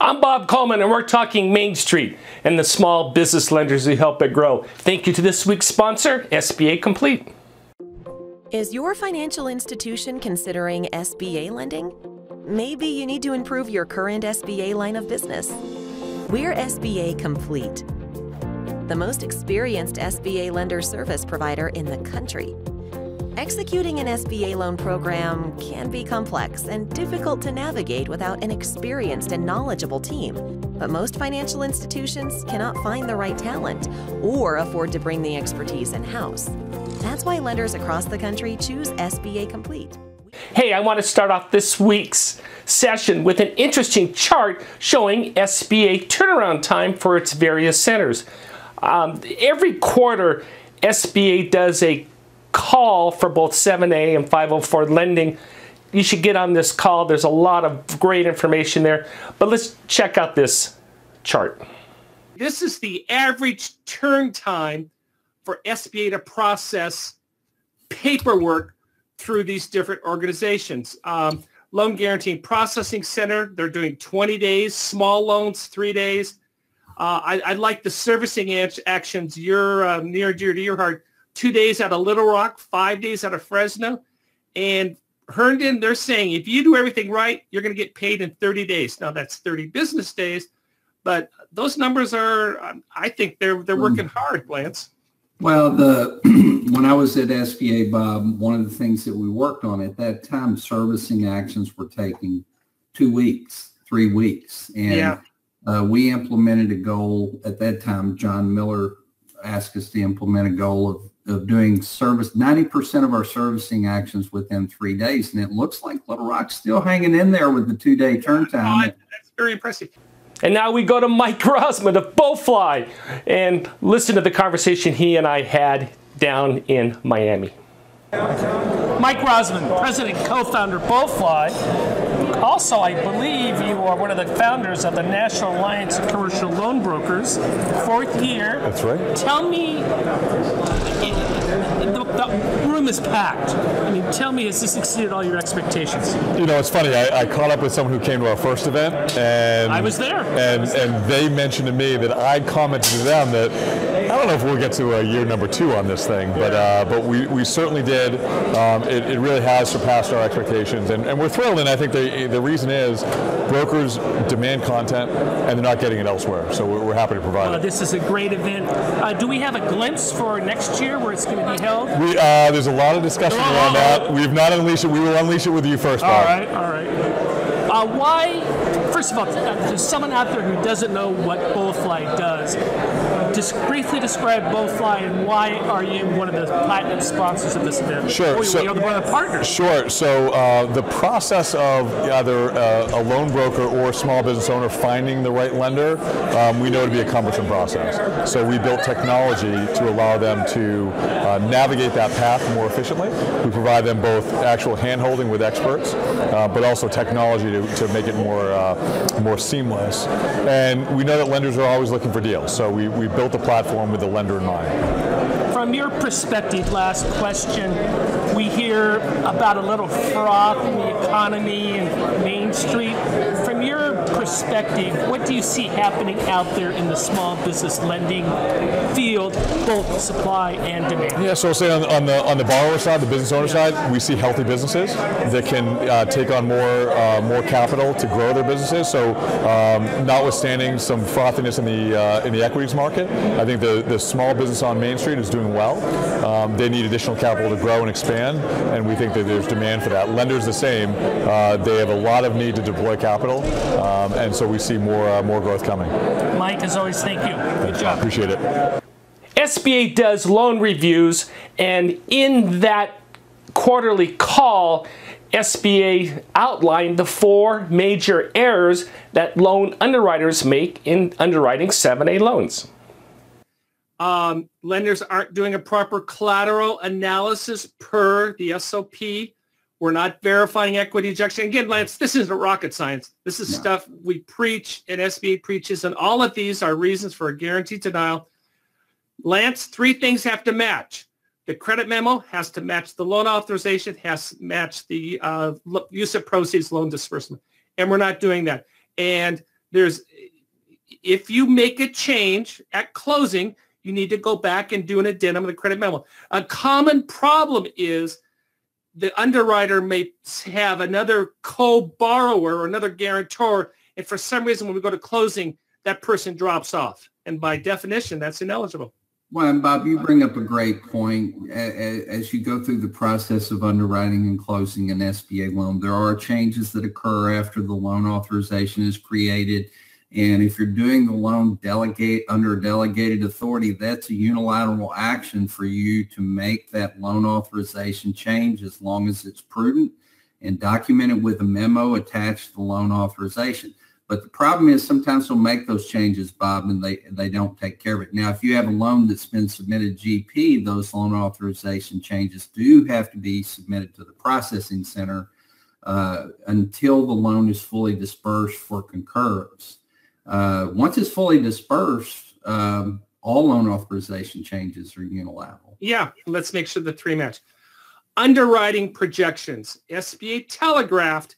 I'm Bob Coleman, and we're talking Main Street and the small business lenders who help it grow. Thank you to this week's sponsor, SBA Complete. Is your financial institution considering SBA lending? Maybe you need to improve your current SBA line of business. We're SBA Complete, the most experienced SBA lender service provider in the country. Executing an SBA loan program can be complex and difficult to navigate without an experienced and knowledgeable team. But most financial institutions cannot find the right talent or afford to bring the expertise in-house. That's why lenders across the country choose SBA Complete. Hey, I want to start off this week's session with an interesting chart showing SBA turnaround time for its various centers. Every quarter, SBA does a call for both 7A and 504 lending. You should get on this call. There's a lot of great information there. But let's check out this chart. This is the average turn time for SBA to process paperwork through these different organizations. Loan Guarantee Processing Center, they're doing 20 days. Small loans, 3 days. I like the servicing actions. You're near dear to your heart. 2 days out of Little Rock, 5 days out of Fresno. And Herndon, they're saying if you do everything right, you're going to get paid in 30 days. Now, that's 30 business days, but those numbers are, I think they're working hard, Lance. Well, when I was at SBA, Bob, one of the things that we worked on at that time, servicing actions were taking 2 weeks, 3 weeks. And we implemented a goal at that time. John Miller asked us to implement a goal of doing 90% of our servicing actions within 3 days. And it looks like Little Rock's still hanging in there with the 2-day turn time. That's very impressive. And now we go to Mike Rosman of Boefly and listen to the conversation he and I had down in Miami. Mike Rosman, president and co-founder of Boefly. Also, I believe you are one of the founders of the National Alliance of Commercial Loan Brokers, 4th year. That's right. Tell me, the room is packed. I mean, tell me, has this exceeded all your expectations? You know, it's funny. I caught up with someone who came to our first event, and I was there. And they mentioned to me that I commented to them that I don't know if we'll get to year number 2 on this thing, but we certainly did. It really has surpassed our expectations, and we're thrilled. And I think the reason is brokers demand content, and they're not getting it elsewhere. So we're happy to provide it. This is a great event. Do we have a glimpse for next year where it's going to be held? There's a lot of discussion around that. We've not unleashed it. We will unleash it with you first, Bob. All right. Why? First of all, there's someone out there who doesn't know what Boefly does. Just briefly describe Boefly and why are you one of the platinum sponsors of this event? Sure. You're one of the partners. Sure. So the process of either a loan broker or a small business owner finding the right lender, we know to be a cumbersome process. So we built technology to allow them to navigate that path more efficiently. We provide them both actual hand-holding with experts, but also technology to make it more seamless. And we know that lenders are always looking for deals. So we built the platform with the lender in mind. From your perspective, last question, we hear about a little froth in the economy and Main Street. From your perspective, what do you see happening out there in the small business lending field, both supply and demand? Yeah, so I'll say on the borrower side, the business owner side, we see healthy businesses that can take on more capital to grow their businesses. So notwithstanding some frothiness in the equities market, I think the small business on Main Street is doing well. They need additional capital to grow and expand, and we think that there's demand for that. Lenders the same. They have a lot of need to deploy capital, and so we see more growth coming. Mike, as always, thank you. Good job. Appreciate it. SBA does loan reviews, and in that quarterly call, SBA outlined the 4 major errors that loan underwriters make in underwriting 7A loans. Lenders aren't doing a proper collateral analysis per the SOP. We're not verifying equity injection. Again, Lance, this isn't rocket science. This is stuff we preach and SBA preaches, and all of these are reasons for a guaranteed denial. Lance, 3 things have to match. The credit memo has to match the loan authorization, has to match the use of proceeds loan disbursement. And we're not doing that. And if you make a change at closing, you need to go back and do an addendum of the credit memo. A common problem is the underwriter may have another co-borrower or another guarantor, and for some reason when we go to closing, that person drops off. And by definition, that's ineligible. Well, and Bob, you bring up a great point. As you go through the process of underwriting and closing an SBA loan, there are changes that occur after the loan authorization is created. And if you're doing the loan under delegated authority, that's a unilateral action for you to make that loan authorization change as long as it's prudent and documented with a memo attached to the loan authorization. But the problem is sometimes they'll make those changes, Bob, and they don't take care of it. Now, if you have a loan that's been submitted GP, those loan authorization changes do have to be submitted to the processing center until the loan is fully dispersed for concurrence. Once it's fully dispersed, all loan authorization changes are unilateral. Yeah, let's make sure the three match. Underwriting projections. SBA telegraphed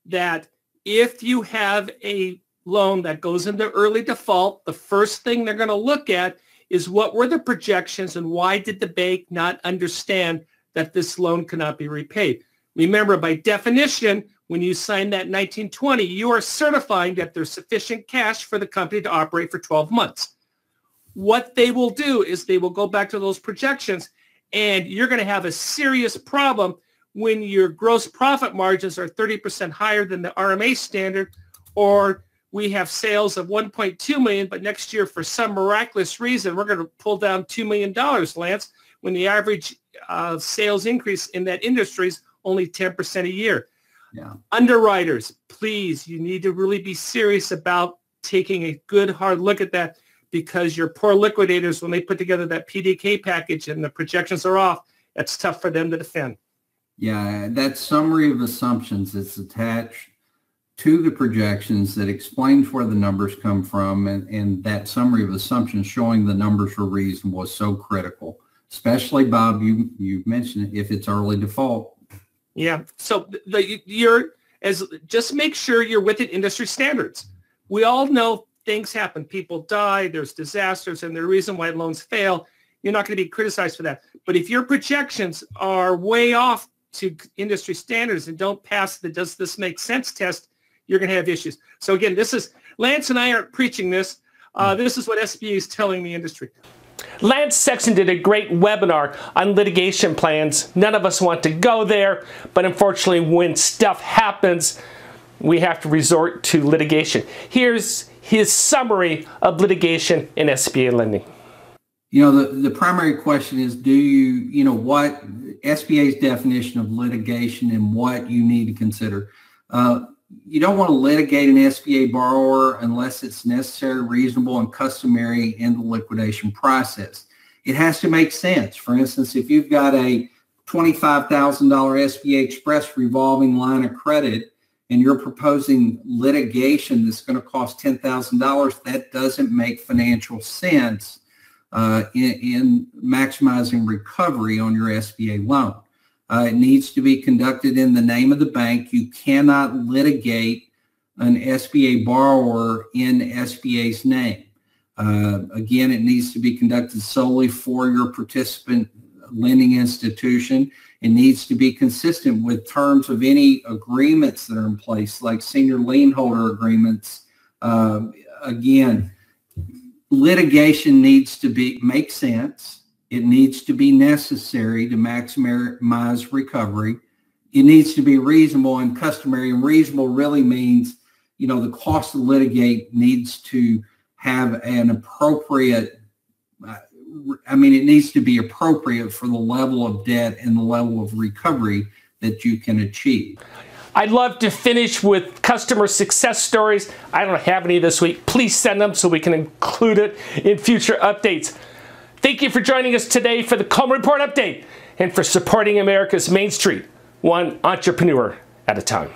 that if you have a loan that goes into early default, the first thing they're going to look at is what were the projections and why did the bank not understand that this loan cannot be repaid. Remember, by definition, when you sign that 1920, you are certifying that there's sufficient cash for the company to operate for 12 months. What they will do is they will go back to those projections, and you're going to have a serious problem when your gross profit margins are 30% higher than the RMA standard, or we have sales of $1.2 million, but next year, for some miraculous reason, we're going to pull down $2 million, Lance, when the average sales increase in that industry is only 10% a year. Yeah. Underwriters, please, you need to really be serious about taking a good, hard look at that, because your poor liquidators, when they put together that PDK package and the projections are off, that's tough for them to defend. Yeah, that summary of assumptions that's attached to the projections that explains where the numbers come from, and that summary of assumptions showing the numbers are reasonable is so critical. Especially, Bob, you mentioned it, if it's early default. Yeah, so just make sure you're within industry standards. We all know things happen. People die, there's disasters, and the reason why loans fail, you're not going to be criticized for that. But if your projections are way off to industry standards and don't pass the does this make sense test, you're going to have issues. So again, this is, Lance and I aren't preaching this. This is what SBA is telling the industry. Lance Sexton did a great webinar on litigation plans. None of us want to go there, but unfortunately when stuff happens, we have to resort to litigation. Here's his summary of litigation in SBA lending. You know, the primary question is, do you know, what SBA's definition of litigation and what you need to consider. You don't want to litigate an SBA borrower unless it's necessary, reasonable, and customary in the liquidation process. It has to make sense. For instance, if you've got a $25,000 SBA Express revolving line of credit and you're proposing litigation that's going to cost $10,000, that doesn't make financial sense in maximizing recovery on your SBA loan. It needs to be conducted in the name of the bank. You cannot litigate an SBA borrower in SBA's name. Again, it needs to be conducted solely for your participant lending institution. It needs to be consistent with terms of any agreements that are in place, like senior lien holder agreements. Again, litigation needs to make sense. It needs to be necessary to maximize recovery. It needs to be reasonable and customary. And reasonable really means, you know, the cost to litigate needs to have an appropriate, it needs to be appropriate for the level of debt and the level of recovery that you can achieve. I'd love to finish with customer success stories. I don't have any this week. Please send them so we can include it in future updates. Thank you for joining us today for the Coleman Report Update and for supporting America's Main Street, one entrepreneur at a time.